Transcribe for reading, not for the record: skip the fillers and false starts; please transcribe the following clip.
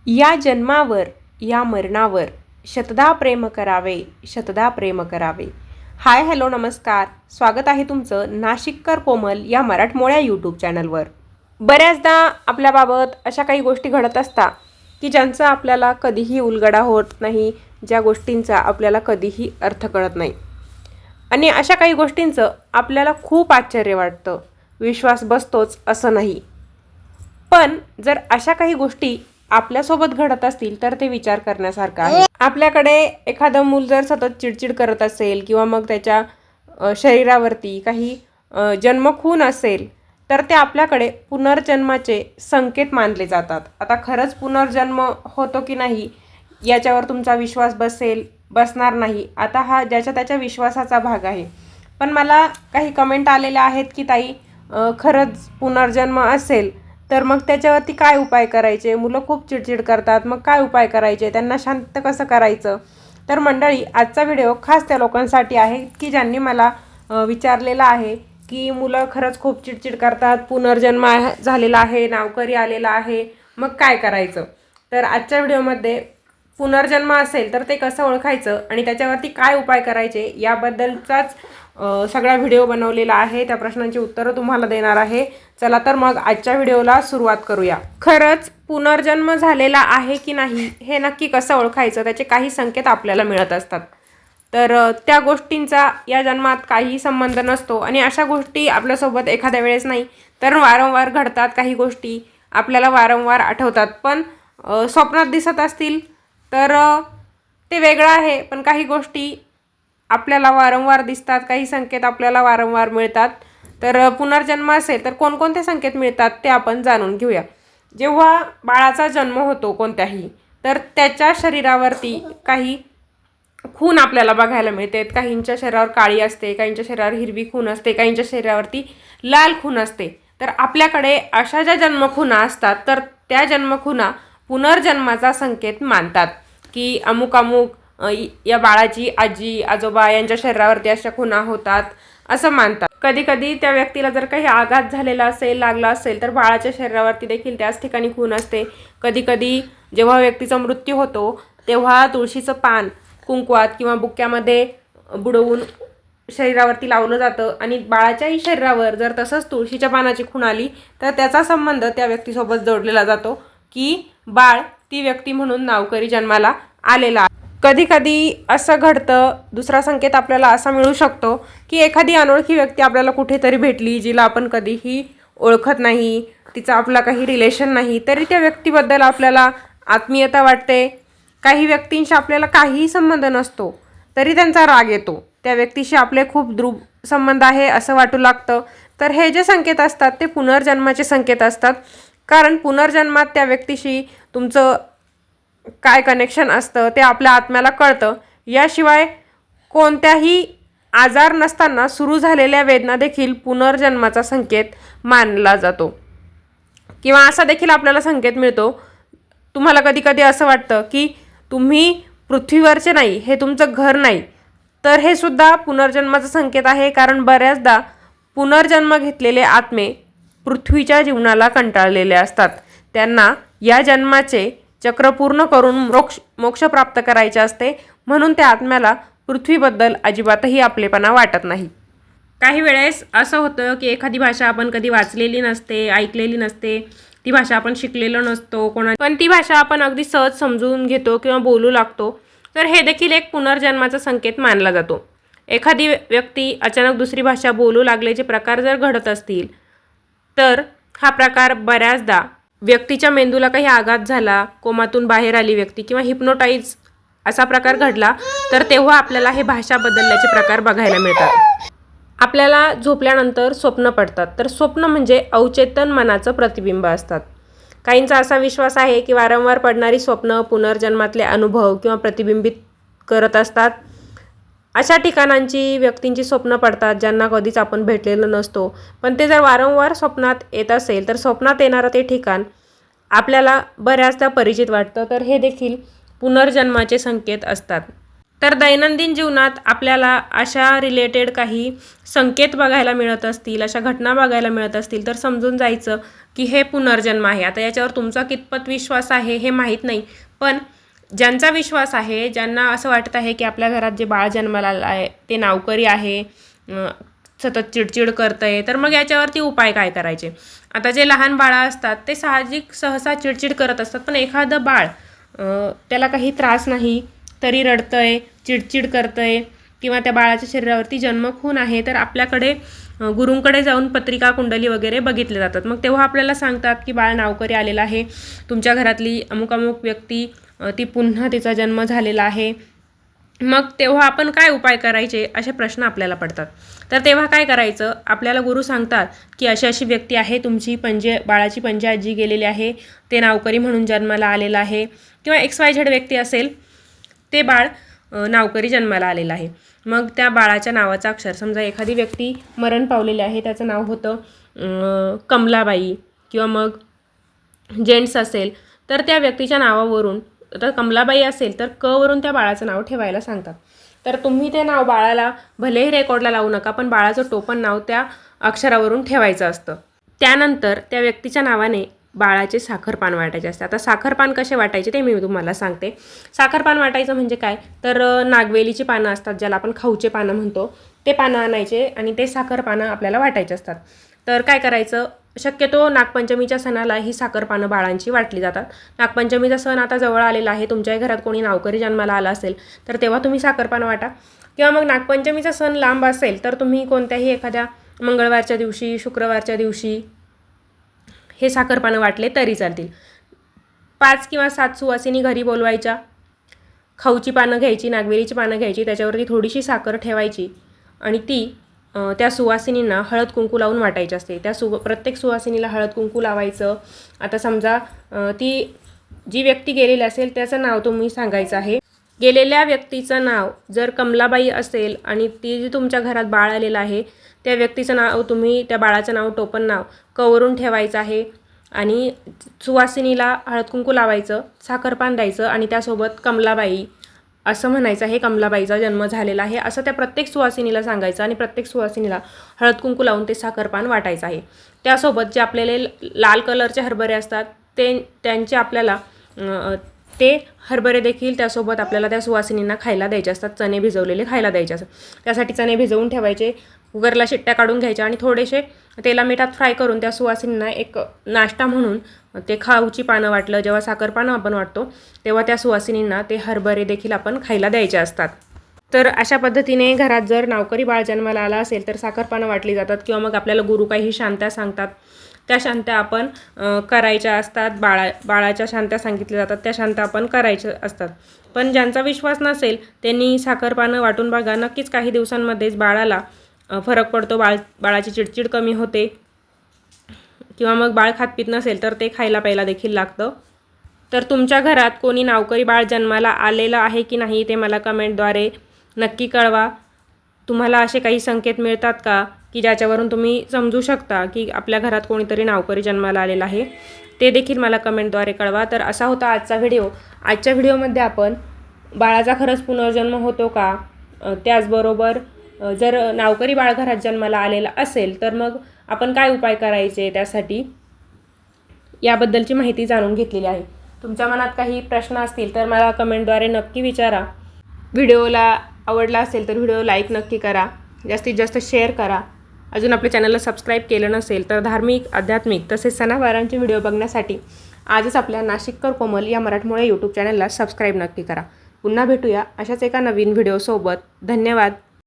या जन्मावर या मरणावर शतदा प्रेम करावे, शतदा प्रेम करावे. हाय हॅलो नमस्कार, स्वागत आहे तुमचं नाशिककर कोमल या मराठमोळ्या यूट्यूब चॅनलवर. बऱ्याचदा आपल्याबाबत अशा काही गोष्टी घडत असतात की ज्यांचा आपल्याला कधीही उलगडा होत नाही, ज्या गोष्टींचा आपल्याला कधीही अर्थ कळत नाही. आणि अशा काही गोष्टींचं आपल्याला खूप आश्चर्य वाटतं, विश्वास बसतोच असं नाही. पण जर अशा काही गोष्टी आपल्यासोबत घडत असतील तर ते विचार करण्यासारखं आहे. आपल्याकडे एखादं मूल जर सतत चिडचिड करत असेल किंवा मग त्याच्या शरीरावरती काही जन्मखून असेल तर ते आपल्याकडे पुनर्जन्माचे संकेत मानले जातात. आता खरंच पुनर्जन्म होतो की नाही याच्यावर तुमचा विश्वास बसणार नाही. आता हा ज्याच्या त्याच्या विश्वासाचा भाग आहे. पण मला काही कमेंट आलेल्या आहेत की ताई खरंच पुनर्जन्म असेल तर मग त्याच्यावरती काय उपाय करायचे, मुलं खूप चिडचिड करतात, मग काय उपाय करायचे, त्यांना शांत कसं करायचं. तर मंडळी, आजचा व्हिडिओ खास त्या लोकांसाठी आहे की ज्यांनी मला विचारलेलं आहे की मुलं खरंच खूप चिडचिड करतात, पुनर्जन्म झालेला आहे, नावकरी आलेला आहे, मग काय करायचं. तर आजच्या व्हिडिओमध्ये पुनर्जन्म असेल तर ते कसं ओळखायचं आणि त्याच्यावरती काय उपाय करायचे याबद्दलचाच सगळा व्हिडिओ बनवलेला आहे. त्या प्रश्नांची उत्तरं तुम्हाला देणार आहे. चला तर मग आजच्या व्हिडिओला सुरुवात करूया. खरंच पुनर्जन्म झालेला आहे की नाही हे नक्की कसं ओळखायचं, त्याचे काही संकेत आपल्याला मिळत असतात. तर त्या गोष्टींचा या जन्मात काही संबंध नसतो आणि अशा गोष्टी आपल्यासोबत एखाद्या वेळेस नाही तर वारंवार घडतात. काही गोष्टी आपल्याला वारंवार आठवतात, पण स्वप्नात दिसत असतील तर ते वेगळं आहे. पण काही गोष्टी आपल्याला वारंवार दिसतात, काही संकेत आपल्याला वारंवार मिळतात. तर पुनर्जन्म असेल तर कोणकोणते संकेत मिळतात ते आपण जाणून घेऊया. जेव्हा बाळाचा जन्म होतो कोणत्याही, तर त्याच्या शरीरावरती काही खून आपल्याला बघायला मिळते. काहींच्या शरीरावर काळी असते, काहींच्या शरीरावर हिरवी खून असते, काहींच्या शरीरावरती लाल खून असते. तर आपल्याकडे अशा ज्या जन्मखुना असतात तर त्या जन्मखुना पुनर्जन्माचा संकेत मानतात की अमुक अमुक या बाळाची आजी आजोबा यांच्या शरीरावरती अशा खुणा होतात असं मानतात. कधी कधी त्या व्यक्तीला जर काही आघात झालेला असेल, लागला असेल तर बाळाच्या शरीरावरती देखील त्याच ठिकाणी खून असते. कधी कधी जेव्हा व्यक्तीचा मृत्यू होतो तेव्हा तुळशीचं पान कुंकवात किंवा बुक्क्यामध्ये बुडवून शरीरावरती लावलं जातं आणि बाळाच्याही शरीरावर जर तसंच तुळशीच्या पानाची खूण आली तर त्याचा संबंध त्या व्यक्तीसोबत जोडलेला जातो की बाळ ती व्यक्ती म्हणून नावकरी जन्माला आलेला आहे. कधी कधी असं घडतं. दुसरा संकेत आपल्याला असा मिळू शकतो की एखादी अनोळखी व्यक्ती आपल्याला कुठेतरी भेटली, जिला आपण कधीही ओळखत नाही, तिचा आपला काही रिलेशन नाही, तरी त्या व्यक्तीबद्दल आपल्याला आत्मीयता वाटते. काही व्यक्तींशी आपल्याला काहीही संबंध नसतो तरी त्यांचा राग येतो, त्या व्यक्तीशी आपले खूप दृढ संबंध आहे असं वाटू लागतं. तर हे जे संकेत असतात ते पुनर्जन्माचे संकेत असतात. कारण पुनर्जन्मात त्या व्यक्तीशी तुमचं काय कनेक्शन असतं ते आपल्या आत्म्याला कळतं. याशिवाय कोणत्याही आजार नसताना सुरू झालेल्या वेदना देखील पुनर्जन्माचा संकेत मानला जातो. किंवा असा देखील आपल्याला संकेत मिळतो, तुम्हाला कधी कधी असं वाटतं की तुम्ही पृथ्वीवरचे नाही, हे तुमचं घर नाही, तर हे सुद्धा पुनर्जन्माचा संकेत आहे. कारण बऱ्याचदा पुनर्जन्म घेतलेले आत्मे पृथ्वीच्या जीवनाला कंटाळलेले असतात. त्यांना या जन्माचे चक्र पूर्ण करून मोक्ष प्राप्त करायचे असते, म्हणून त्या आत्म्याला पृथ्वीबद्दल अजिबातही आपलेपणा वाटत नाही. काही वेळेस असं होतं की एखादी भाषा आपण कधी वाचलेली नसते, ऐकलेली नसते, ती भाषा आपण शिकलेलो नसतो पण ती भाषा आपण अगदी सहज समजून घेतो किंवा बोलू लागतो. तर हे देखील एक पुनर्जन्माचा संकेत मानला जातो. एखादी व्यक्ती अचानक दुसरी भाषा बोलू लागल्याचे प्रकार जर घडत असतील तर हा प्रकार बऱ्याचदा व्यक्तीच्या मेंदूला काही आघात झाला, कोमातून बाहेर आली व्यक्ती किंवा हिप्नोटाईज असा प्रकार घडला तर तेव्हा आपल्याला हे भाषा बदलल्याचे प्रकार बघायला मिळतात. आपल्याला झोपल्यानंतर स्वप्न पडतात, तर स्वप्न म्हणजे अवचेतन मनाचं प्रतिबिंब असतात. काहींचा असा विश्वास आहे की वारंवार पडणारी स्वप्न पुनर्जन्मातले अनुभव किंवा प्रतिबिंबित करत असतात. अशा ठिकाणांची व्यक्तींची स्वप्न पडतात ज्यांना कधीच आपण भेटलेलं नसतो, पण ते जर वारंवार स्वप्नात येत असेल तर स्वप्नात येणारं ते ठिकाण आपल्याला बऱ्याचदा परिचित वाटतं. तर हे देखील पुनर्जन्माचे संकेत असतात. तर दैनंदिन जीवनात आपल्याला अशा रिलेटेड काही संकेत बघायला मिळत असतील, अशा घटना बघायला मिळत असतील, तर समजून जायचं की हे पुनर्जन्म आहे. आता याच्यावर तुमचा कितपत विश्वास आहे हे माहीत नाही, पण ज्यांचा विश्वास आहे, ज्यांना असं वाटत आहे की आपल्या घरात जे बाळ जन्माला आलं आहे ते नावकरी आहे, सतत चिडचिड करतं आहे, तर मग याच्यावरती उपाय काय करायचे. आता जे लहान बाळं असतात ते साहजिक सहसा चिडचिड करत असतात, पण एखादं बाळ त्याला काही त्रास नाही तरी रडतं आहे, चिडचिड करतं आहे किंवा त्या बाळाच्या शरीरावरती जन्मखून आहे, तर आपल्याकडे गुरूंकडे जाऊन पत्रिका कुंडली वगैरे बघितले जातात. मग तेव्हा आपल्याला सांगतात की बाळ नावकरी आलेलं आहे, तुमच्या घरातली अमुक अमुक व्यक्ती ती पुन्हा तिचा जन्म झालेला आहे. मग तेव्हा आपण काय उपाय करायचे असे प्रश्न आपल्याला पडतात. तर तेव्हा काय करायचं, आपल्याला गुरु सांगतात की अशी अशी व्यक्ती आहे, तुमची बाळाची पंजे आजी गेलेली आहे, ते नावकरी म्हणून जन्माला आलेलं आहे, किंवा XYZ व्यक्ती असेल, ते बाळ नावकरी जन्माला आलेलं आहे. मग त्या बाळाच्या नावाचा अक्षर, समजा एखादी व्यक्ती मरण पावलेली आहे, त्याचं नाव होतं कमलाबाई, किंवा मग जेंट्स असेल तर त्या व्यक्तीच्या नावावरून, तर कमलाबाई असेल तर क वरून त्या बाळाचं नाव ठेवायला सांगतात. तर तुम्ही ते नाव बाळाला भलेही रेकॉर्डला लावू नका, पण बाळाचं टोपण नाव त्या अक्षरावरून ठेवायचं असतं. त्यानंतर त्या व्यक्तीच्या नावाने बाळाचे साखरपान वाटायचे असते. आता साखरपान कसे वाटायचे ते मी तुम्हाला सांगते. साखरपान वाटायचं म्हणजे काय, तर नागवेलीची पानं असतात, ज्याला आपण खाऊचे पानं म्हणतो, ते पानं आणायचे आणि ते साखरपानं आपल्याला वाटायचे असतात. तर काय करायचं, शक्यतो नागपंचमीच्या सणाला ही साखरपानं बाळांची वाटली जातात. नागपंचमीचा सण आता जवळ आलेला आहे, तुमच्याही घरात कोणी नावकरी जन्माला आला असेल तर तेव्हा तुम्ही साखरपानं वाटा, किंवा मग नागपंचमीचा सण लांब असेल तर तुम्ही कोणत्याही एखाद्या मंगळवारच्या दिवशी, शुक्रवारच्या दिवशी हे साखरपानं वाटले तरी चालतील. 5 किंवा 7 सुवासिनी घरी बोलवायच्या, खाऊची पानं घ्यायची, नागवेलीची पानं घ्यायची, त्याच्यावरती थोडीशी साखर ठेवायची आणि ती त्या सुवासिनींना हळद कुंकू लावून वाटायची असते. प्रत्येक सुवासिनीला हळद कुंकू लावायचं. आता समजा ती जी व्यक्ती गेलेली असेल त्याचं नाव तुम्ही सांगायचं आहे. गेलेल्या व्यक्तीचं नाव जर कमलाबाई असेल आणि ती जी तुमच्या घरात बाळ आलेलं आहे त्या व्यक्तीचं नाव तुम्ही, त्या बाळाचं नाव टोपण नाव कवरून ठेवायचं आहे आणि सुवासिनीला हळद कुंकू लावायचं, साखरपान द्यायचं आणि त्यासोबत कमलाबाई असं म्हणायचं आहे, कमलाबाईचा जन्म झालेला आहे असं त्या प्रत्येक सुवासिनीला सांगायचं आणि प्रत्येक सुवासिनीला हळद कुंकू लावून ते साखरपान वाटायचं आहे. त्यासोबत जे आपल्याला लाल कलरचे हरभरे असतात त्यांचे आपल्याला ते हरभरे देखील त्यासोबत आपल्याला त्या सुवासिनींना खायला द्यायचे असतात, चणे भिजवलेले खायला द्यायचे असतात. त्यासाठी चणे भिजवून ठेवायचे, कुकरला शिट्ट्या काढून घ्यायच्या आणि थोडेसे तेला मिठात फ्राय करून त्या सुवासिनींना एक नाश्ता म्हणून ते खाऊची पानं वाटलं, जेव्हा साखरपानं आपण वाटतो तेव्हा त्या सुवासिनींना ते हरभरे देखील आपण खायला द्यायचे असतात. तर अशा पद्धतीने घरात जर नावकरी बाळ जन्माला आला असेल तर साखरपानं वाटली जातात, किंवा मग आपल्याला गुरु काही शांत्या सांगतात, त्या शांत्या आपण करायच्या असतात. बाळाच्या शांत्या सांगितल्या जातात, त्या शांत्या आपण करायच्या असतात. पण ज्यांचा विश्वास नसेल त्यांनी साखरपानं वाटून बघा, नक्कीच काही दिवसांमध्येच बाळाला फरक पडतो, बाळाची चिडचिड कमी होते, किंवा मग बाळ खात पीत नसेल तर ते खायला प्यायला देखील लागतं. तर तुमच्या घरात कोणी नावकरी बाळ जन्माला आलेलं आहे की नाही ते मला कमेंटद्वारे नक्की कळवा. तुम्हाला असे काही संकेत मिळतात का की ज्याच्यावरून तुम्ही समजू शकता की आपल्या घरात कोणीतरी नावकरी जन्माला आलेला आहे, ते देखील मला कमेंटद्वारे कळवा. तर असा होता आजचा व्हिडिओ. आजच्या व्हिडिओमध्ये आपण बाळाचा खरंच पुनर्जन्म होतो का, त्याचबरोबर जर नावकरी बाळ घरात जन्माला आलेला असेल तर मग आपण काय उपाय करायचे त्यासाठी, याबद्दलची माहिती जाणून घेतलेली आहे. तुमच्या मनात काही प्रश्न असतील तर मला कमेंटद्वारे नक्की विचारा. व्हिडिओला आवडला असेल तर व्हिडिओ लाईक नक्की करा, जास्तीत जास्त शेअर करा. अजून आपल्या चॅनलला सबस्क्राईब केलं नसेल तर धार्मिक, आध्यात्मिक तसेच सणावारांचे व्हिडिओ बघण्यासाठी आजच आपल्या नाशिककर कोमल या मराठमोळ्या यूट्यूब चॅनलला सबस्क्राईब नक्की करा. पुन्हा भेटूया अशाच एका नवीन व्हिडिओसोबत. धन्यवाद.